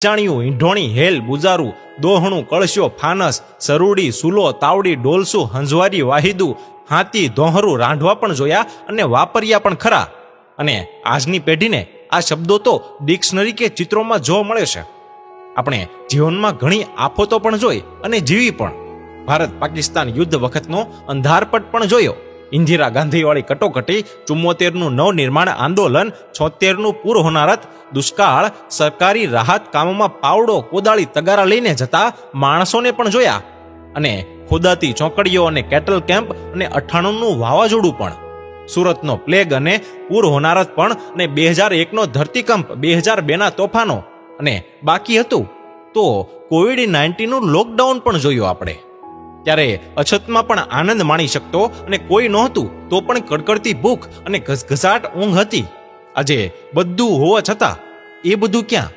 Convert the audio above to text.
ચાણિયું, ઈંઢોણી, હેલ, બુજારું, દોહણું, કળશો, ફાનસ, સરુડી, સુલો, તાવડી, ડોલસું, હંજવારી, વાહિદું, હાથી, ધોહરું, રાંધવા પણ જોયા અને વાપર્યા પણ ખરા. અને આજની પેઢીને આ શબ્દો તો ડિક્શનરી કે ચિત્રોમાં જોવા મળે છે. આપણે જીવનમાં ઘણી આફતો પણ જોઈ અને જીવી પણ. ભારત પાકિસ્તાન યુદ્ધ વખતનો અંધારપટ પણ જોયો. ઇન્દિરા ગાંધીવાળી કટોકટી, 74નું નવનિર્માણ આંદોલન, 76નું પૂર હોનારત, દુષ્કાળ, સરકારી રાહત કામોમાં પાવડો, કોદાળી, તગારા લઈને જતા માણસોને પણ જોયા. અને ખોદાતી ચોકડીઓ અને કેટલ કેમ્પ અને 98નું વાવાઝોડું પણ, સુરતનો પ્લેગ અને પૂર હોનારત પણ, અને 2001નો ધરતીકંપ, 2002ના તોફાનો, અને બાકી હતું તો COVID-19નું લોકડાઉન પણ જોયું આપણે. ત્યારે અછતમાં પણ આનંદ માણી શકતો અને કોઈ નહોતું તો પણ કડકડતી ભૂખ અને ઘસઘસાટ ઊંઘ હતી. આજે બધું હોવા છતાં એ બધું ક્યાં?